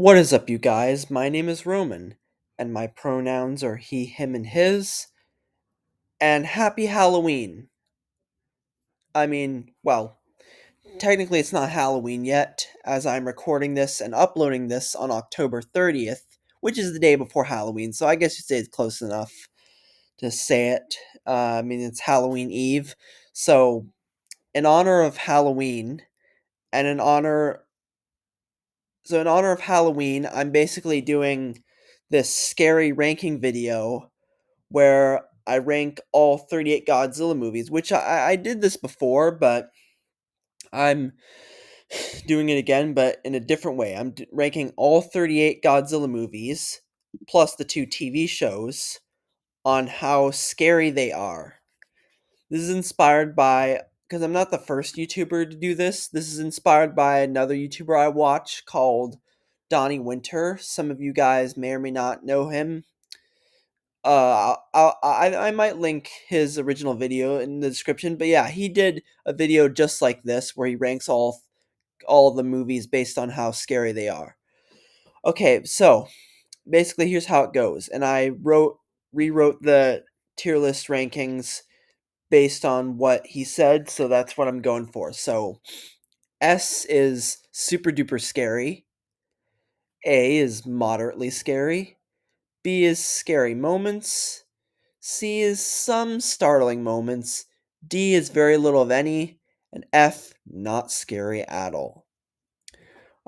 What is up, you guys? My name is Roman, and my pronouns are he, him, and his. And happy Halloween. Well, technically it's not Halloween yet, as I'm recording this and uploading this on October 30th, which is the day before Halloween, so I guess you'd say it's close enough to say it. It's Halloween Eve. So, in honor of Halloween, and in honor of Halloween, I'm basically doing this scary ranking video where I rank all 38 Godzilla movies, which I did this before, but I'm doing it again, but in a different way. Ranking all 38 Godzilla movies, plus the two TV shows, on how scary they are. This is inspired by, because I'm not the first YouTuber to do this, this is inspired by another YouTuber I watch called Donnie Winter. Some of you guys may or may not know him. I might link his original video in the description, but yeah, he did a video just like this where he ranks all the movies based on how scary they are. Okay, so basically here's how it goes, and I rewrote the tier list rankings based on what he said, so that's what I'm going for. So S is super duper scary, A is moderately scary, B is scary moments, C is some startling moments, D is very little of any, and F, not scary at all.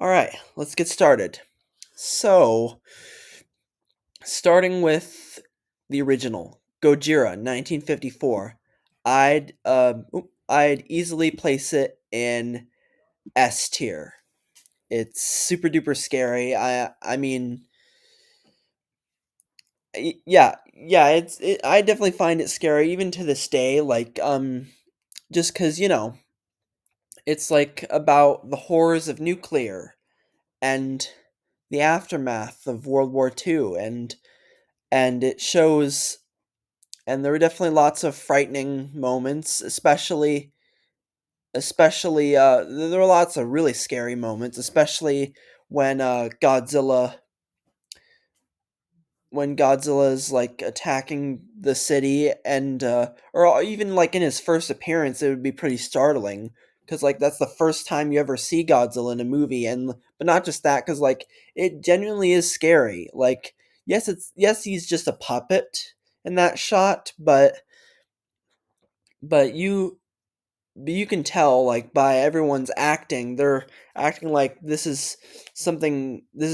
Alright, let's get started. So, starting with the original, Gojira, 1954, I'd easily place it in S tier. It's super duper scary. Yeah, I definitely find it scary even to this day, just cuz it's like about the horrors of nuclear and the aftermath of World War II, and it shows, and there were definitely lots of frightening moments, especially there were lots of really scary moments, especially when Godzilla's like attacking the city, and or even like in his first appearance, it would be pretty startling because like that's the first time you ever see Godzilla in a movie, and but not just that, because like it genuinely is scary. Like yes, he's just a puppet in that shot, but you can tell like by everyone's acting, they're acting like this is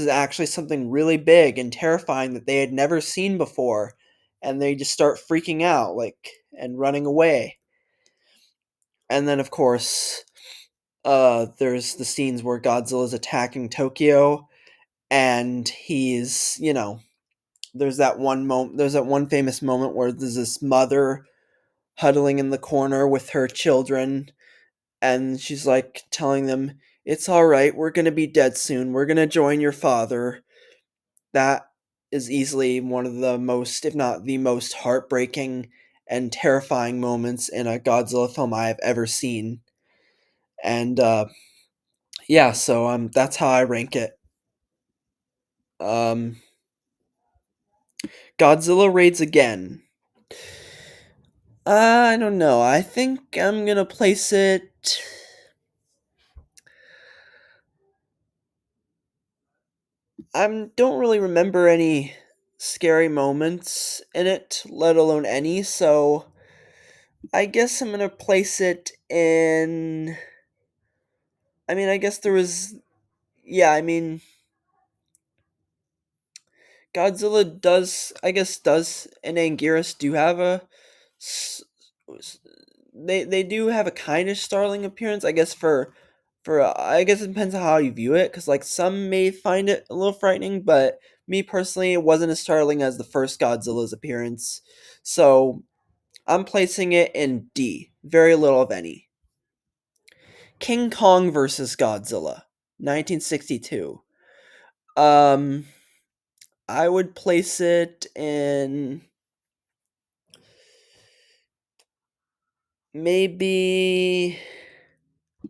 actually something really big and terrifying that they had never seen before, and they just start freaking out like and running away. And then of course there's the scenes where Godzilla's attacking Tokyo, and he's there's that one famous moment where there's this mother huddling in the corner with her children, and she's like telling them, "It's all right. We're going to be dead soon. We're going to join your father." That is easily one of the most, if not the most heartbreaking and terrifying moments in a Godzilla film I have ever seen. And yeah, so that's how I rank it. Um Godzilla raids again. I don't know. I think I'm going to place it, I don't really remember any scary moments in it, let alone any, so I guess I'm gonna place it in. I guess there was. Yeah, Godzilla does. I guess does and Anguirus do have a. s- they do have a kind of startling appearance. I guess I guess it depends on how you view it, because like some may find it a little frightening, but me personally, it wasn't as startling as the first Godzilla's appearance. So I'm placing it in D. Very little of any. King Kong versus Godzilla, 1962. Um, I would place it in maybe.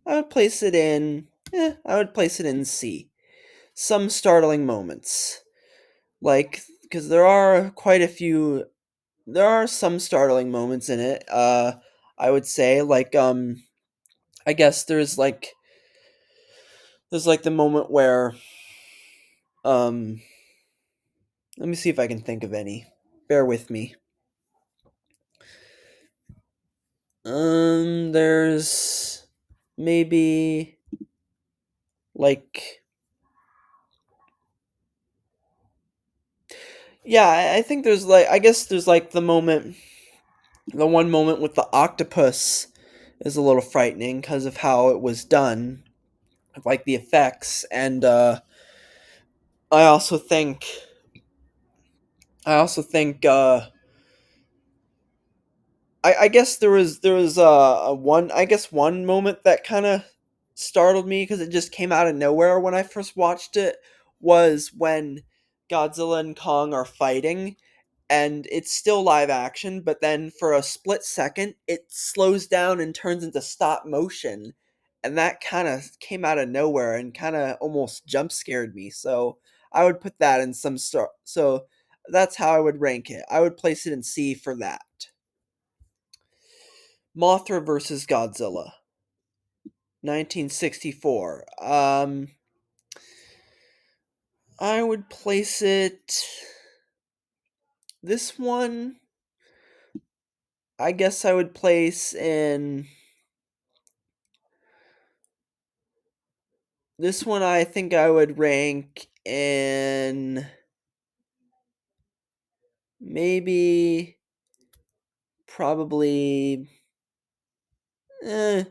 I would place it in. I would place it in C. some startling moments. Like, because there are quite a few, there are some startling moments in it. I would say, like, I guess there's like the moment where, um, let me see if I can think of any. Bear with me. There's maybe like, yeah, I think there's like, I guess there's like the one moment with the octopus is a little frightening because of how it was done, like the effects, and I also think, I also think, I guess there was a one, I guess one moment that kind of startled me because it just came out of nowhere when I first watched it, was when Godzilla and Kong are fighting, and it's still live action, but then for a split second it slows down and turns into stop motion, and that kind of came out of nowhere and kind of almost jump scared me. So I would put that in some star. So that's how I would rank it. I would place it in C for that. Mothra versus Godzilla, 1964. I would place it. This one, I guess I would place in. This one, I think I would rank in maybe, probably, eh,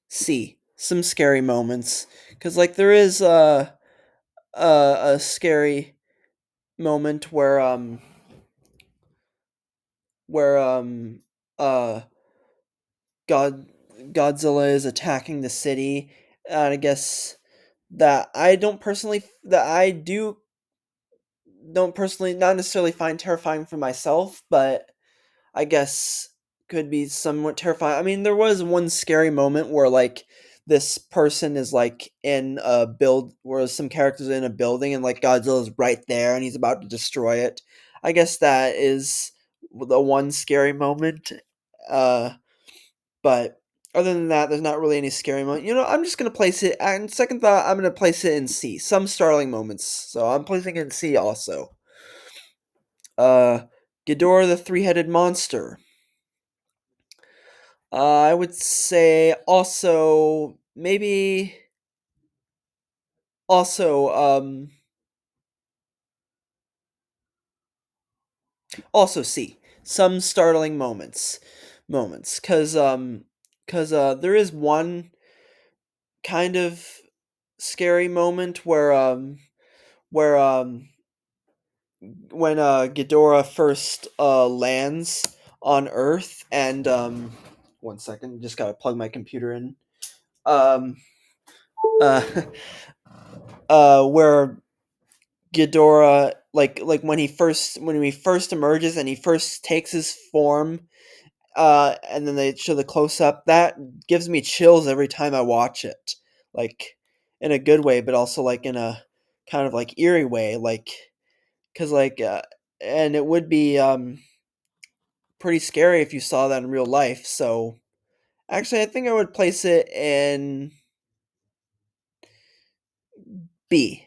C. Some scary moments, because like there is a scary moment where uh God Godzilla is attacking the city, and I guess that I don't personally, not necessarily find terrifying for myself, but I guess could be somewhat terrifying. I mean, there was one scary moment where like this person is like in a build where some characters are in a building and like Godzilla's right there and he's about to destroy it. I guess that is the one scary moment. Uh but other than that, there's not really any scary moment. I'm just gonna place it. And second thought, I'm gonna place it in C. Some startling moments, so I'm placing it in C also. Uh, Ghidorah the three-headed monster. I would say also maybe also also C. Some startling moments, cuz there is one kind of scary moment where when Ghidorah first lands on Earth, and one second, just gotta plug my computer in. Um, uh, where Ghidorah, like when he first emerges and he first takes his form, and then they show the close up. That gives me chills every time I watch it, like in a good way, but also like in a kind of like eerie way, like because and it would be pretty scary if you saw that in real life. So actually, I think I would place it in B.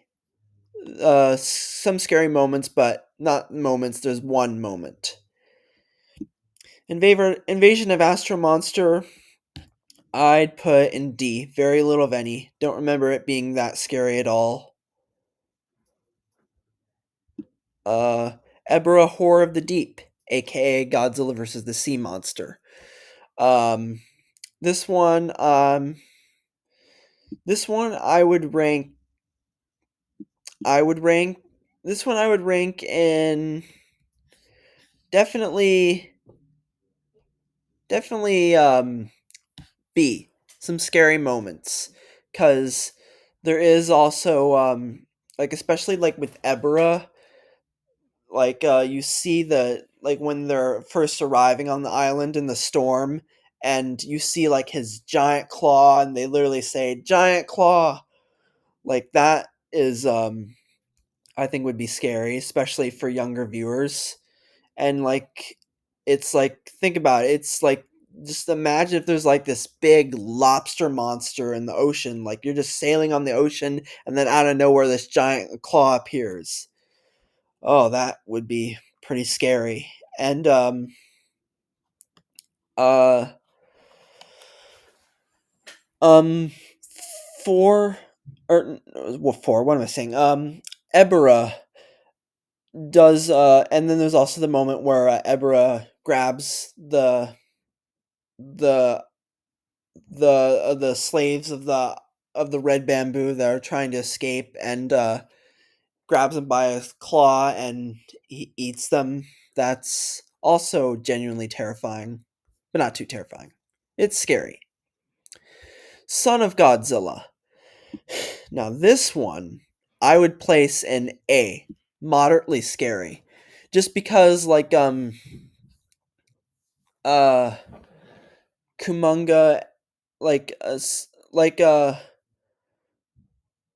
Some scary moments, but not moments. There's one moment. Invasion of Astro Monster, I'd put in D. Very little of any. Don't remember it being that scary at all. Uh, Ebra Horror of the Deep, aka Godzilla versus the Sea Monster. Um, this one, um, this one I would rank, this one I would rank in, definitely, definitely, B. Some scary moments, cause there is also like especially like with Ebra, like you see the like when they're first arriving on the island in the storm, and you see like his giant claw, and they literally say giant claw, like that is I think would be scary, especially for younger viewers. And like it's like think about it. It's like just imagine if there's like this big lobster monster in the ocean, like you're just sailing on the ocean and then out of nowhere this giant claw appears. Oh, that would be pretty scary. And uh um four or well, four, what am I saying? Ebera does and then there's also the moment where Ebera grabs the the slaves of the red bamboo that are trying to escape and grabs them by his claw and he eats them. That's also genuinely terrifying, but not too terrifying. It's scary. Son of Godzilla. Now this one I would place an A, moderately scary, just because uh Kumunga like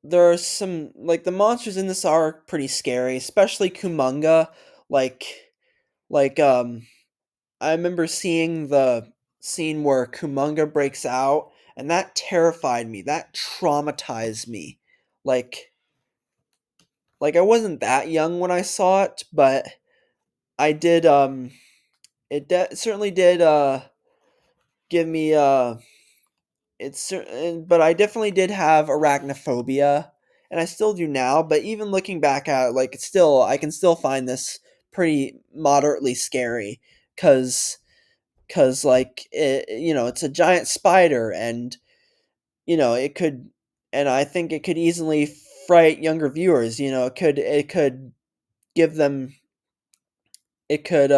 there are some like the monsters in this are pretty scary, especially Kumunga. Like like I remember seeing the scene where Kumunga breaks out, and that terrified me. That traumatized me. Like like I wasn't that young when I saw it, but I did certainly did give me but I definitely did have arachnophobia, and I still do now. But even looking back at it, like it's still, I can still find this pretty moderately scary, cause like it's a giant spider, and it could, and I think it could easily fright younger viewers. It could give them, it could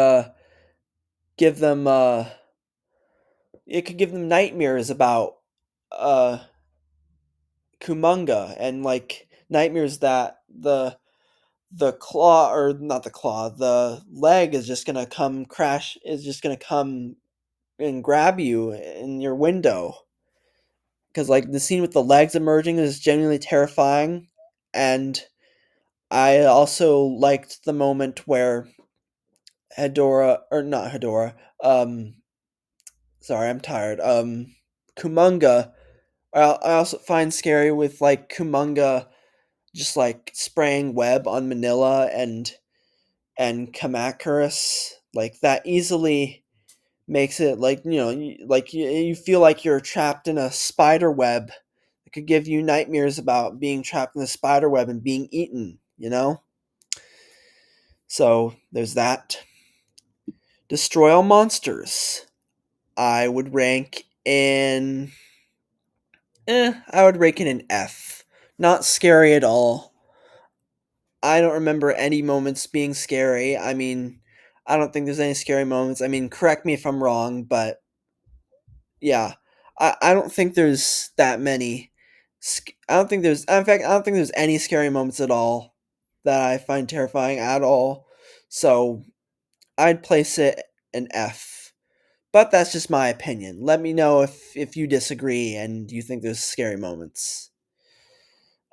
give them, it could give them nightmares about uh Kumunga, and like nightmares that the claw, or not the claw, the leg is just gonna come crash, is just gonna come and grab you in your window. Because like the scene with the legs emerging is genuinely terrifying, and I also liked the moment where Hedora, or not Hedora, sorry, I'm tired. Kumunga. I also find scary with like Kumunga just like spraying web on Manila and Kamacuras, like that easily makes it like you feel like you're trapped in a spider web. It could give you nightmares about being trapped in a spider web and being eaten. So there's that. Destroy all monsters. I would rank in I would rank in an F. Not scary at all. I don't remember any moments being scary. I mean, I don't think there's any scary moments. I mean, correct me if I'm wrong, but yeah, I don't think there's that many. I don't think there's, in fact, I don't think there's any scary moments at all that I find terrifying at all. So I'd place it an F. But that's just my opinion. Let me know if you disagree and you think there's scary moments.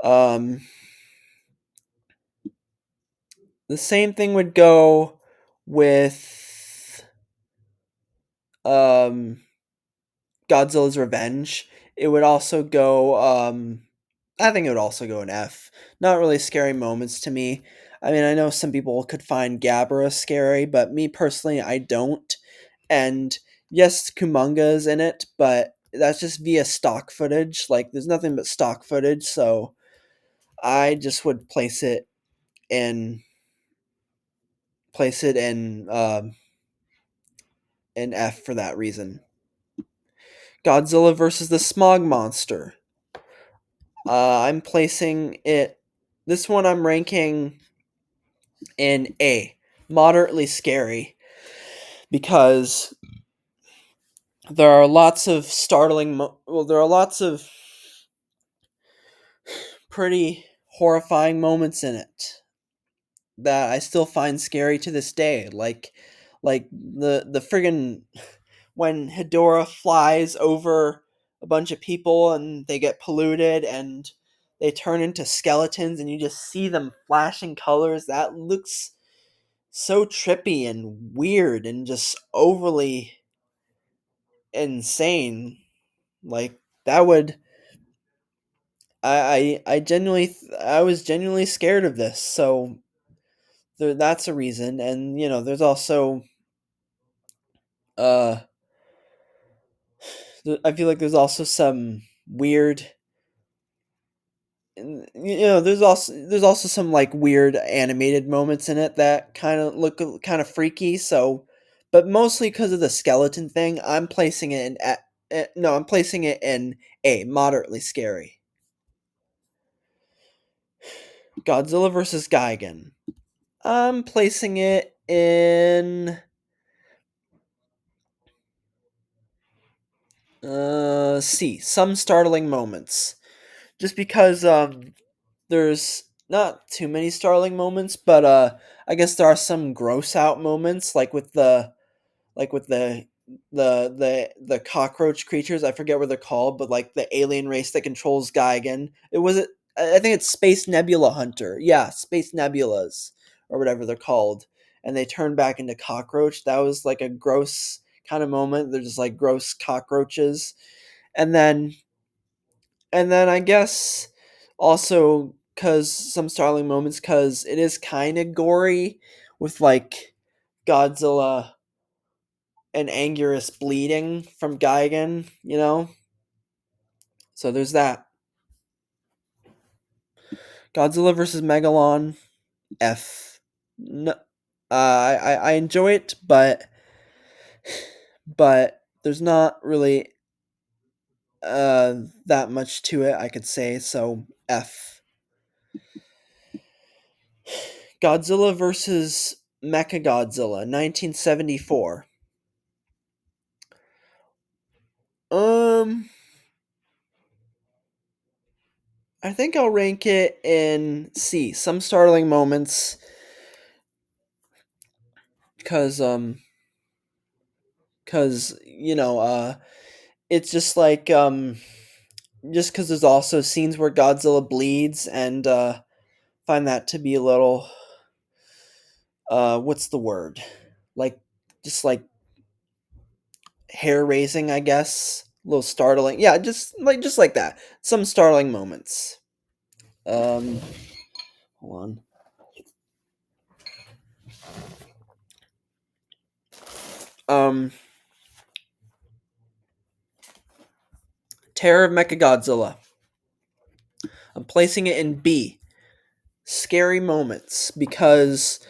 Um, the same thing would go with um Godzilla's Revenge. It would also go I think it would also go an F. Not really scary moments to me. I mean, I know some people could find Gabara scary, but me personally I don't. And yes, Kumunga's in it, but that's just via stock footage. Like there's nothing but stock footage, so I just would in place it in F for that reason. Godzilla versus the Smog Monster. I'm placing it. This one I'm ranking in A, moderately scary, because there are lots of there are lots of pretty horrifying moments in it that I still find scary to this day. Like the friggin' when Hedora flies over a bunch of people and they get polluted, and they turn into skeletons and you just see them flashing colors. That looks so trippy and weird and just overly insane. Like that would I was genuinely scared of this. So that's a reason. And there's also uh I feel like there's also some weird there's also some like weird animated moments in it that kind of look kind of freaky. So, but mostly because of the skeleton thing, I'm placing it in no, I'm placing it in A, moderately scary. Godzilla versus Gigan. I'm placing it in C, some startling moments. Just because there's not too many startling moments, but I guess there are some gross out moments like with the cockroach creatures. I forget what they're called, but like the alien race that controls Gigan. I think it's Space Nebula Hunter. Yeah, Space Nebulas or whatever they're called. And they turn back into cockroach. That was like a gross kind of moment. They're just like gross cockroaches. And then I guess also cuz some startling moments cuz it is kind of gory with like Godzilla and Anguirus bleeding from Gigan. So there's that. Godzilla versus Megalon. F. No, I enjoy it, but there's not really that much to it. I could say so. F. Godzilla versus Mechagodzilla, 1974. Um, I think I'll rank it in C. Some startling moments, cause cause it's just like just because there's also scenes where Godzilla bleeds, and find that to be a little what's the word? Like just like hair raising, I guess. A little startling. Yeah, just like that. Some startling moments. Um hold on. Um Terror of Mechagodzilla. I'm placing it in B. Scary moments, because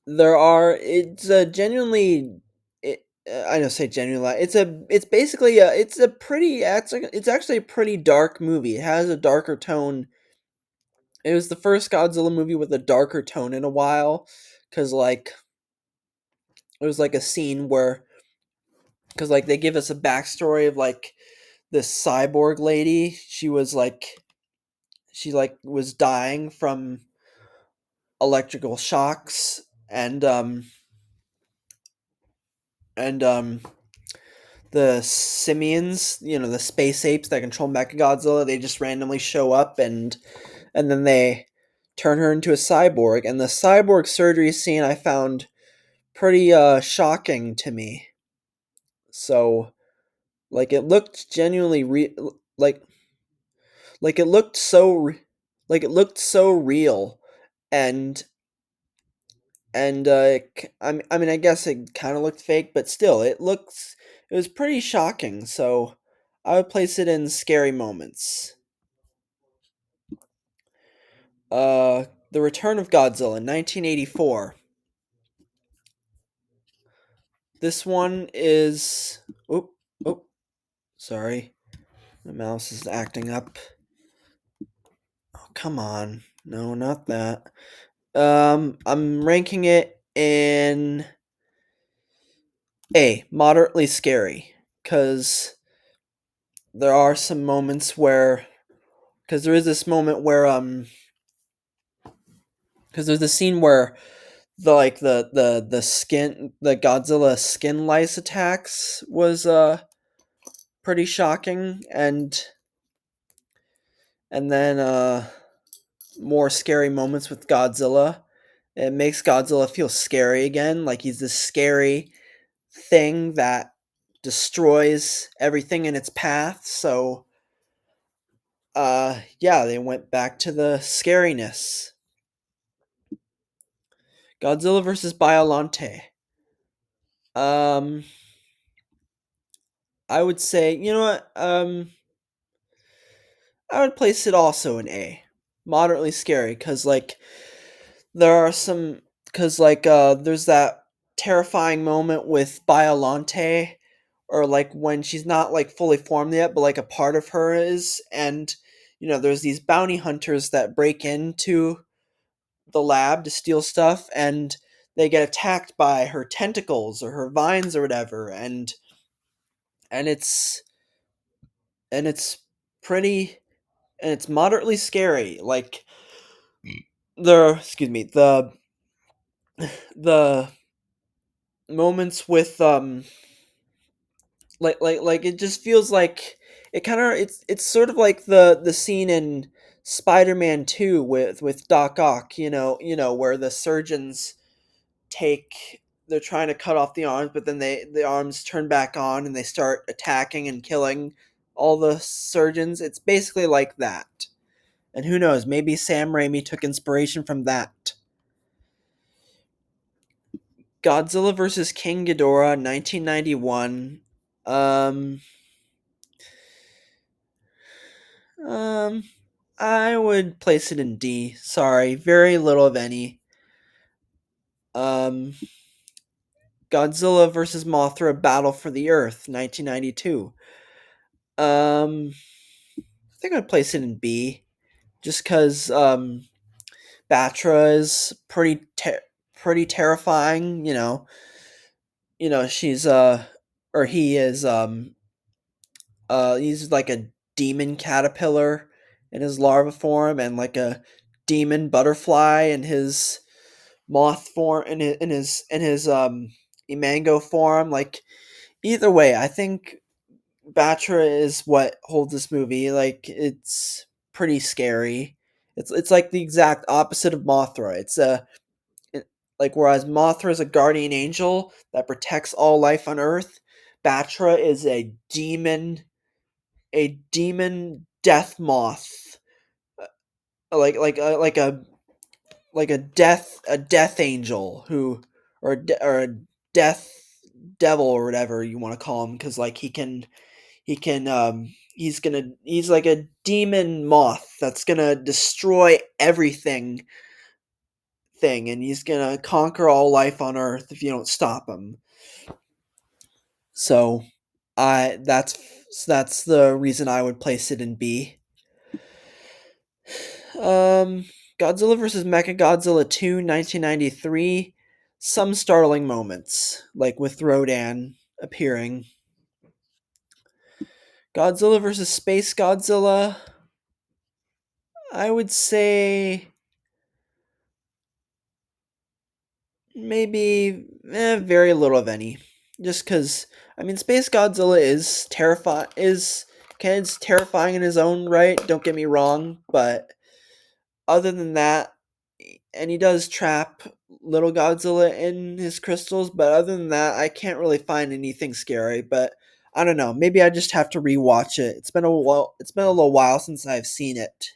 it's a genuinely I don't say genuinely. It's basically it's actually a pretty dark movie. It has a darker tone. It was the first Godzilla movie with a darker tone in a while, cuz like it was like a scene where cuz like they give us a backstory of like this cyborg lady. She was dying from electrical shocks, and and the simians, the space apes that control Mechagodzilla, they just randomly show up, and then they turn her into a cyborg. And the cyborg surgery scene I found pretty shocking to me. So like it looked genuinely like it looked like it looked so real, and I mean I guess it kind of looked fake, but still it was pretty shocking. So I would place it in scary moments. The Return of Godzilla, 1984. This one is oh oh sorry, my mouse is acting up. Oh, come on, no, not that. I'm ranking it in A, moderately scary, because there are some moments where because there is this moment where because there's the scene where the Godzilla skin lice attacks was pretty shocking, And then more scary moments with Godzilla. It makes Godzilla feel scary again, like he's this scary thing that destroys everything in its path. So yeah, they went back to the scariness. Godzilla versus Biolante. Um I would say, you know what? I would place it also in A. Moderately scary cuz like there are some cuz like there's that terrifying moment with Biolante, or like when she's not like fully formed yet, but like a part of her is, and there's these bounty hunters that break into the lab to steal stuff, and they get attacked by her tentacles or her vines or whatever, and it's pretty, and it's moderately scary. Like excuse me, the moments with like it just feels like it kind of it's sort of like the scene in Spider-Man 2 with Doc Ock, where the surgeons they're trying to cut off the arms, but then the arms turn back on and they start attacking and killing all the surgeons. It's basically like that. And who knows, maybe Sam Raimi took inspiration from that. Godzilla versus King Ghidorah, 1991. Um um I would place it in D. Sorry, very little of any. Um Godzilla versus Mothra, Battle for the Earth, 1992. I think I'd place it in B, just because Batra is pretty terrifying. She's or he is he's like a demon caterpillar in his larva form, and like a demon butterfly in his moth form, in his imango form. Like either way, I think Batra is what holds this movie. Like it's pretty scary. It's like the exact opposite of Mothra. Like whereas Mothra is a guardian angel that protects all life on Earth, Batra is a demon death moth, like a death angel who, or a death devil or whatever you want to call him, because like he's like a demon moth that's gonna destroy everything and he's gonna conquer all life on Earth if you don't stop him. So I that's the reason I would place it in B. Um, Godzilla vs. Mechagodzilla 2, 1993. Some startling moments, like with Rodan appearing. Godzilla vs. Space Godzilla. I would say maybe very little of any. Just because, I mean, Space Godzilla is it's terrifying in his own right, don't get me wrong, but other than that, and he does trap little Godzilla in his crystals, but other than that, I can't really find anything scary. But I don't know, maybe I just have to rewatch it. It's been a little while since I've seen it.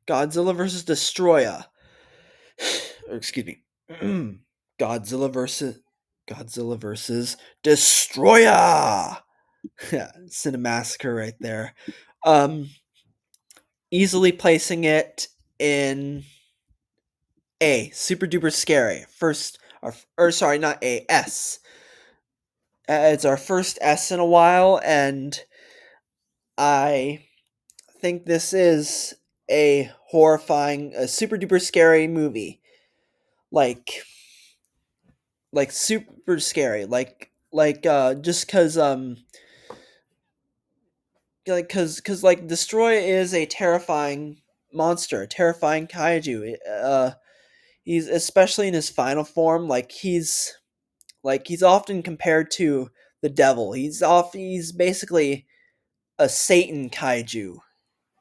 Godzilla versus Destroyer. Or, excuse me. Godzilla versus Godzilla versus Destroyer. Yeah, Cinemassacre right there. Um, Easily placing it in A. Super duper scary. First, or sorry, not A. S. It's our first S in a while, and I think this is a super duper scary movie. Like, super scary. Just cause like Destroy is a terrifying monster, a terrifying kaiju. He's especially in his final form. Like he's often compared to the devil. He's basically a Satan kaiju,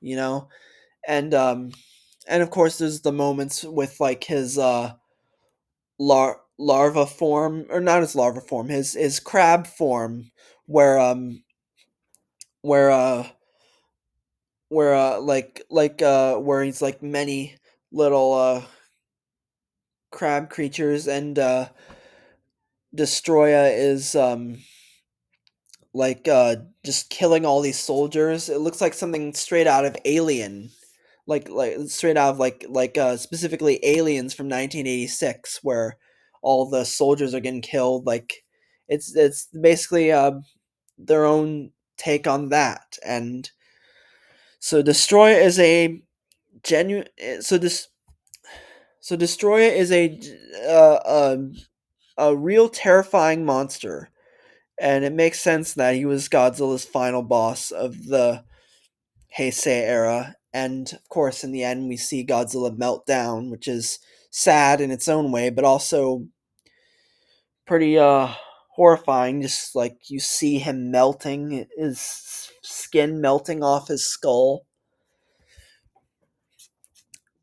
you know? And and of course there's the moments with like his larva form, or not his larva form, his crab form, where where where he's like many little crab creatures, and Destroya is like just killing all these soldiers. It looks like something straight out of Alien, like straight out of specifically Aliens from 1986, where all the soldiers are getting killed. Like it's basically their own take on that. And so Destroya is a genuine so this so Destroya is a real terrifying monster, and it makes sense that he was Godzilla's final boss of the Heisei era. And of course, in the end, we see Godzilla melt down, which is sad in its own way, but also pretty horrifying. Just like you see him melting, his skin melting off his skull.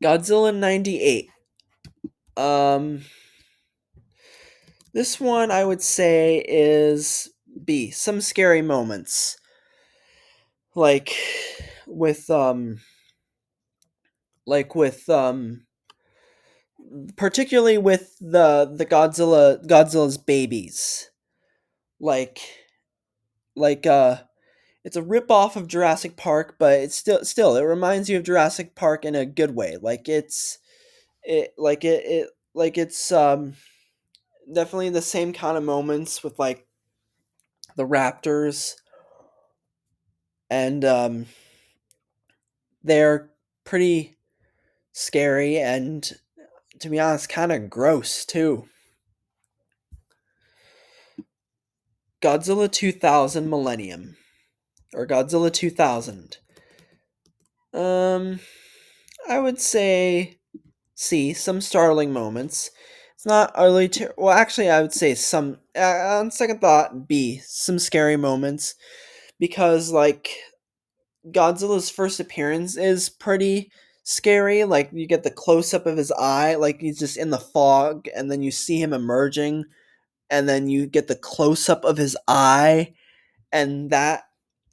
Godzilla 98. Um, this one I would say is B. Some scary moments, like with particularly with the Godzilla's babies. Like like it's a rip off of Jurassic Park, but it's still it reminds you of Jurassic Park in a good way. Like it's definitely the same kind of moments with like the raptors, and they're pretty scary, and to be honest kind of gross too. Godzilla 2000 Millennium, or Godzilla 2000. Um, I would say C. Some startling moments. It's not early. Well, actually, I would say some. On second thought, B. Some scary moments, because like Godzilla's first appearance is pretty scary. Like you get the close up of his eye, like he's just in the fog, and then you see him emerging, and then you get the close up of his eye, and that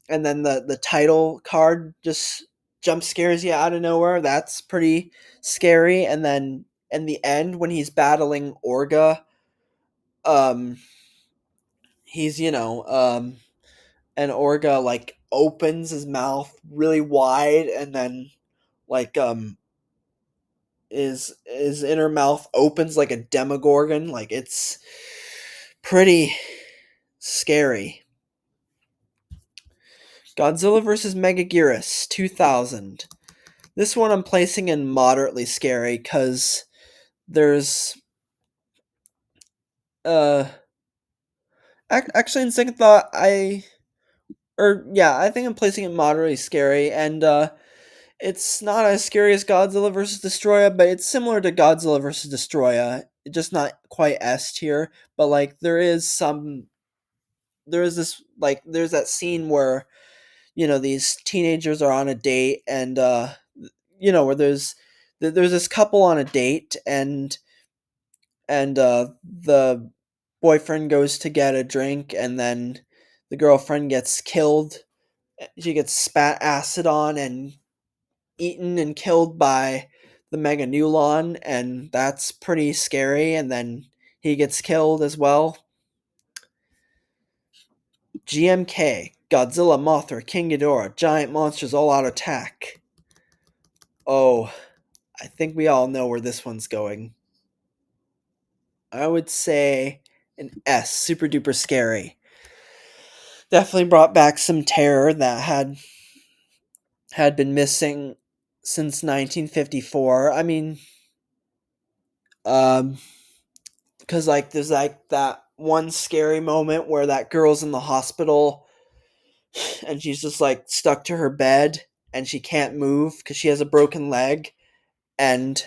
and then the title card just jump scares you out of nowhere. That's pretty scary. And then in the end, when he's battling Orga, um, he's and Orga like opens his mouth really wide, and then like his inner mouth opens like a demogorgon. Like it's pretty scary. Godzilla vs. Megaguirus 2000. This one I'm placing in moderately scary because there's uh actually in second thought I think I'm placing it moderately scary, and it's not as scary as Godzilla vs. Destroya, but it's similar to Godzilla vs. Destroya. Just not quite S tier, but like there is this like there's that scene where these teenagers are on a date, and where there's this couple on a date, and the boyfriend goes to get a drink, and then the girlfriend gets killed. She gets spat acid on and eaten and killed by the Meganulon, and that's pretty scary. And then he gets killed as well. GMK, Godzilla, Mothra, King Ghidorah, giant monsters all out attack. Oh, I think we all know where this one's going. I would say an S, super duper scary. Definitely brought back some terror that had been missing since 1954. I mean, um, because like there's like that one scary moment where that girl's in the hospital, and she's just like stuck to her bed, and she can't move because she has a broken leg, and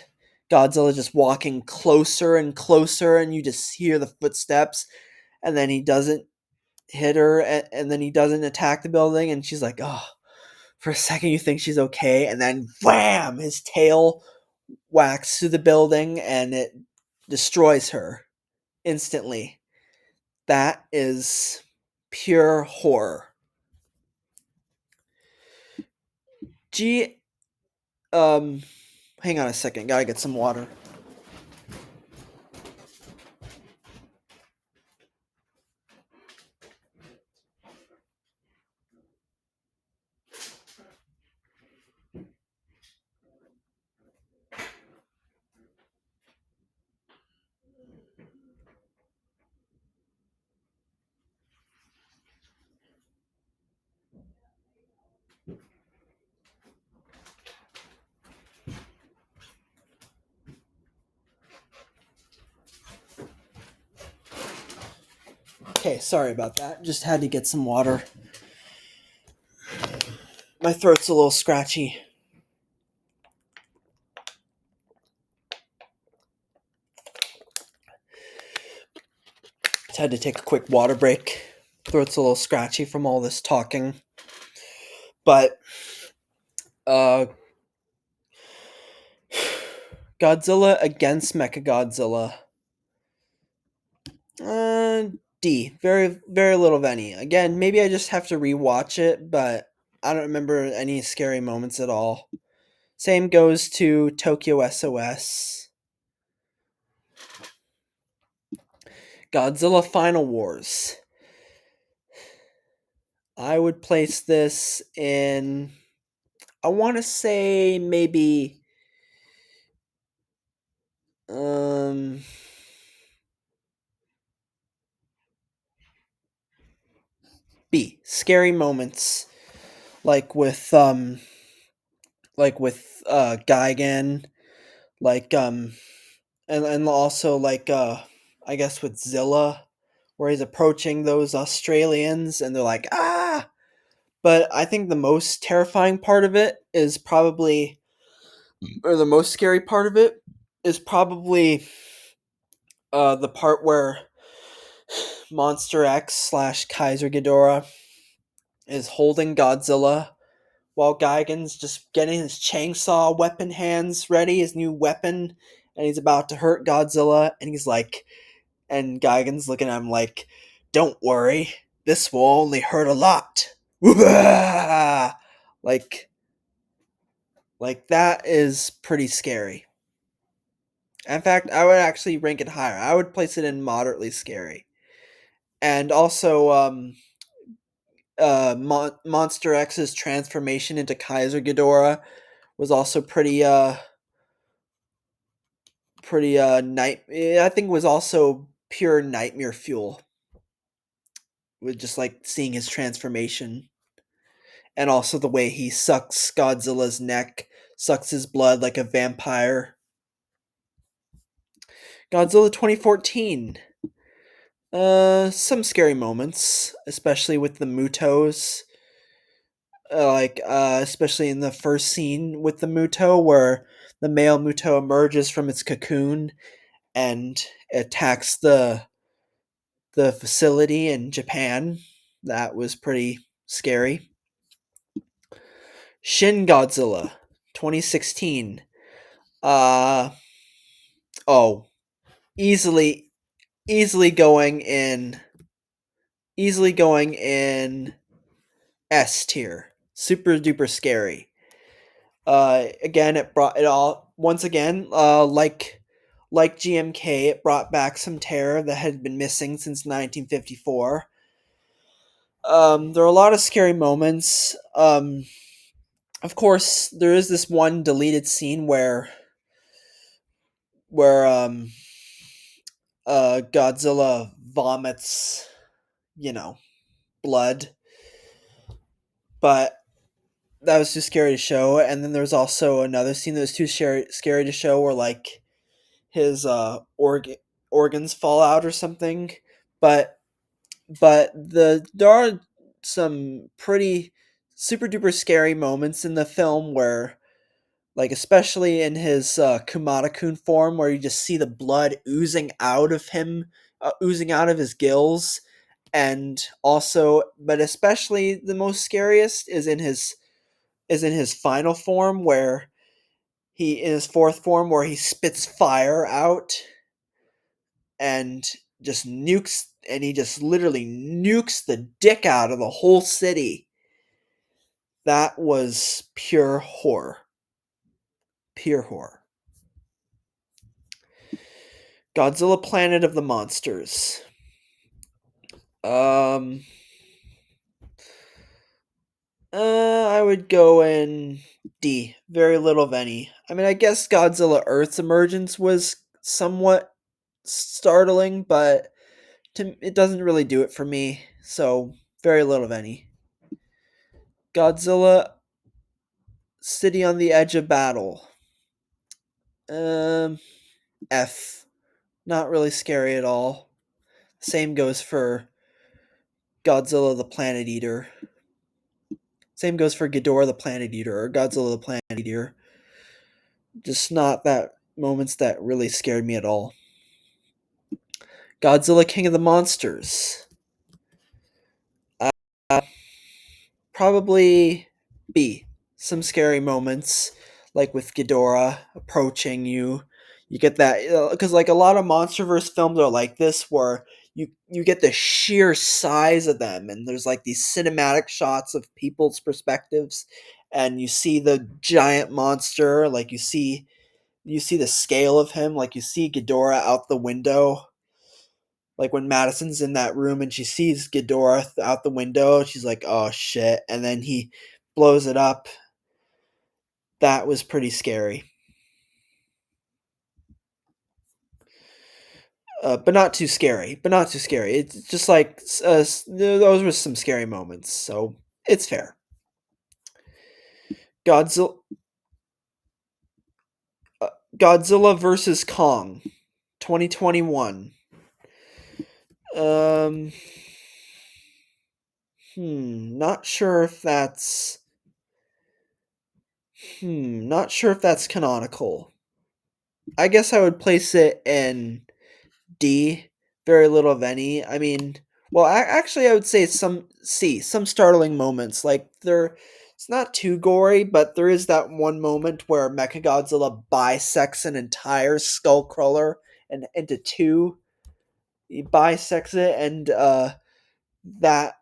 Godzilla just walking closer and closer, and you just hear the footsteps, and then he doesn't hit her, and then he doesn't attack the building, and she's like, oh, for a second you think she's okay, and then wham, his tail whacks through the building and it destroys her instantly. That is pure horror. G hang on a second, gotta get some water. Okay, sorry about that. Just had to get some water. My throat's a little scratchy. Just had to take a quick water break. Throat's a little scratchy from all this talking. But uh Godzilla against Mechagodzilla. Uh, D. Very, very little of any. Again, maybe I just have to rewatch it, but I don't remember any scary moments at all. Same goes to Tokyo SOS. Godzilla Final Wars. I would place this in. I want to say maybe. Um. B. Scary moments, like with Gigan, like and also like I guess with Zilla, where he's approaching those Australians and they're like, ah. But I think the most terrifying part of it is probably, or the most scary part of it is probably the part where Monster X slash Kaiser Ghidorah is holding Godzilla while Gigan's just getting his chainsaw weapon hands ready, his new weapon, and he's about to hurt Godzilla, and he's like, and Gigan's looking at him like, don't worry, this will only hurt a lot. like, like that is pretty scary. In fact, I would actually rank it higher. I would place it in moderately scary. And also, Monster X's transformation into Kaiser Ghidorah was also pretty night. I think it was also pure nightmare fuel. With just like seeing his transformation, and also the way he sucks Godzilla's neck, sucks his blood like a vampire. Godzilla 2014. Some scary moments, especially with the Mutos. Especially in the first scene with the Muto, where the male Muto emerges from its cocoon and attacks the facility in Japan. That was pretty scary. Shin Godzilla 2016. Uh oh, easily easily going in easily going in S tier. Super duper scary. Again, it brought it all once again. Like GMK, it brought back some terror that had been missing since 1954. There are a lot of scary moments. Of course, there is this one deleted scene where Godzilla vomits, you know, blood, but that was too scary to show. And then there's also another scene that was too scary to show, where like his organs fall out or something. But there are some pretty super duper scary moments in the film where, like especially in his Kumada-kun form, where you just see the blood oozing out of him, oozing out of his gills, and also, but especially the most scariest is in his final form, where he in his fourth form, where he spits fire out and just nukes, and he just literally nukes the dick out of the whole city. That was pure horror. Pure horror. Godzilla Planet of the Monsters. Um I would go in D. Very little of any. I mean, I guess Godzilla Earth's emergence was somewhat startling, but it doesn't really do it for me. So, very little of any. Godzilla City on the Edge of Battle. Um F. Not really scary at all. Same goes for Godzilla the Planet Eater. Same goes for Ghidorah the Planet Eater or Godzilla the Planet Eater. Just not that moments that really scared me at all. Godzilla King of the Monsters. Uh, Probably B. Some scary moments, like with Ghidorah approaching you. You get that because like a lot of MonsterVerse films are like this, where you get the sheer size of them, and there's like these cinematic shots of people's perspectives, and you see the giant monster, like you see the scale of him, like you see Ghidorah out the window, like when Madison's in that room and she sees Ghidorah out the window, she's like, "Oh shit!" And then he blows it up. That was pretty scary, but not too scary. But not too scary. It's just like those were some scary moments, so it's fair. Godzilla, uh, Godzilla versus Kong, 2021. Um, not sure if that's not sure if that's canonical. I guess I would place it in D. Very little of any. I mean, well, actually, I would say some C. Some startling moments. Like it's not too gory, but there is that one moment where Mechagodzilla bisects an entire skull crawler and into two. He bisects it, and that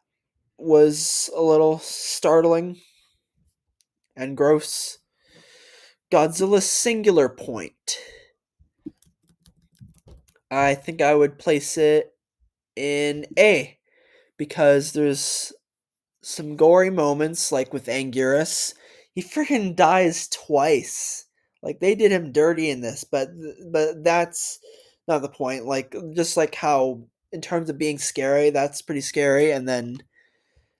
was a little startling and gross. Godzilla Singular Point. I think I would place it in A because there's some gory moments, like with Anguirus. He freaking dies twice. Like they did him dirty in this, but that's not the point. Like just like how in terms of being scary, that's pretty scary, and then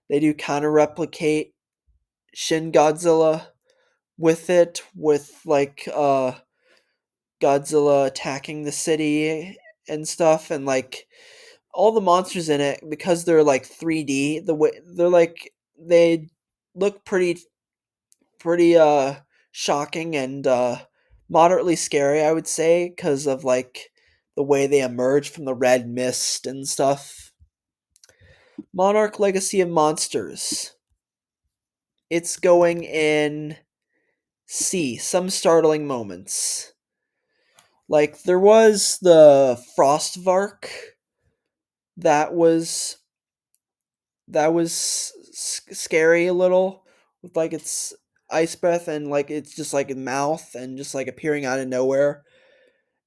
they do kind of replicate Shin Godzilla with it, with like Godzilla attacking the city and stuff, and like all the monsters in it, because they're like 3D. The way they're like they look pretty shocking and moderately scary, I would say, because of like the way they emerge from the red mist and stuff. Monarch Legacy of Monsters. It's going in C. Some startling moments. Like there was the Frostvark that was scary a little, with like its ice breath and like it's just like a mouth and just like appearing out of nowhere.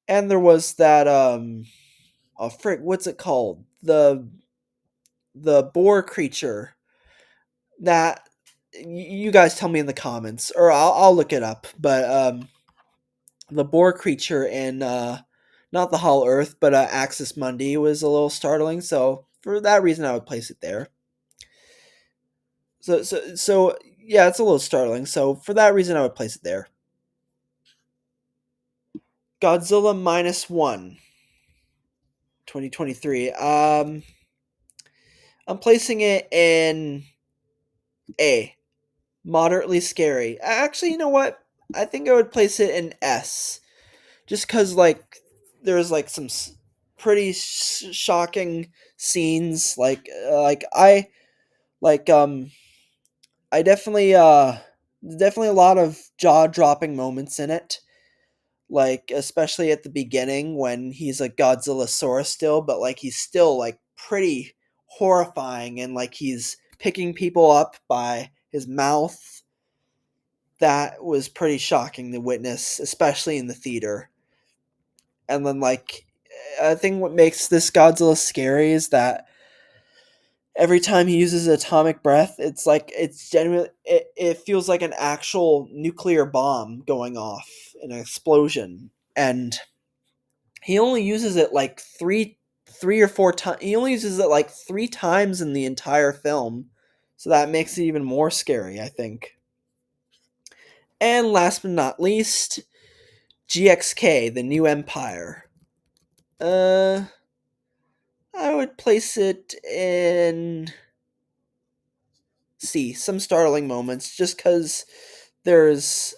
And there was that oh frick, what's it called? The boar creature that you guys tell me in the comments, or I'll look it up. But the boar creature in not the Hollow Earth, but Axis Mundi was a little startling. So for that reason, I would place it there. So yeah, it's a little startling. So for that reason, I would place it there. Godzilla minus one, 2023. I'm placing it in A. Moderately scary. Actually, you know what? I think I would place it in S. Just because, like, there's like some. pretty shocking scenes. Like I definitely a lot of jaw dropping moments in it. Like especially at the beginning when he's a Godzilla still, but like he's still like pretty horrifying, and like he's picking people up by his mouth. That was pretty shocking to witness, especially in the theater. And then like I think what makes this Godzilla scary is that every time he uses atomic breath, it's like it's genuinely it feels like an actual nuclear bomb going off, an explosion. And he only uses it like three or four times. He only uses it like three times in the entire film, so that makes it even more scary, I think. And last but not least, GXK, the New Empire. Uh, I would place it in C. Some startling moments, just because there's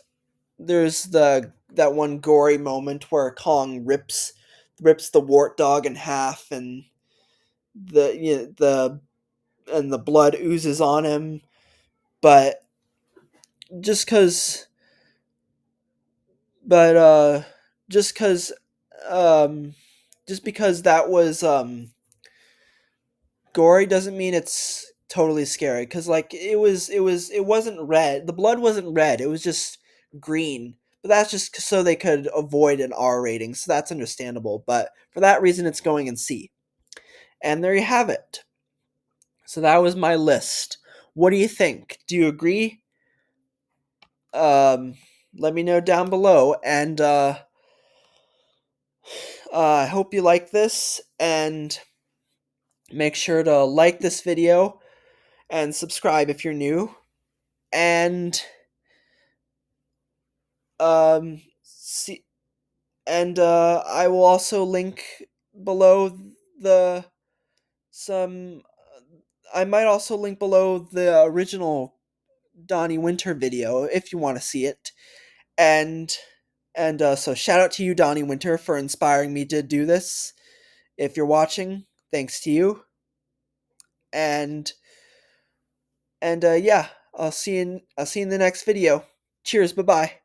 there's the that one gory moment where Kong rips the wart dog in half, and the you know, the blood oozes on him. But just because, but just because, um, just because that was gory doesn't mean it's totally scary. Because like it wasn't red. The blood wasn't red. It was just green. But that's just so they could avoid an R rating. So that's understandable. But for that reason, it's going in C. And there you have it. So that was my list. What do you think? Do you agree? Um, Let me know down below. And I hope you like this. And make sure to like this video and subscribe if you're new. And see, and I will also link below the some. I might also link below the original Donnie Winter video if you want to see it. And so shout out to you, Donnie Winter, for inspiring me to do this. If you're watching, thanks to you. And yeah, I'll see you in the next video. Cheers, bye bye.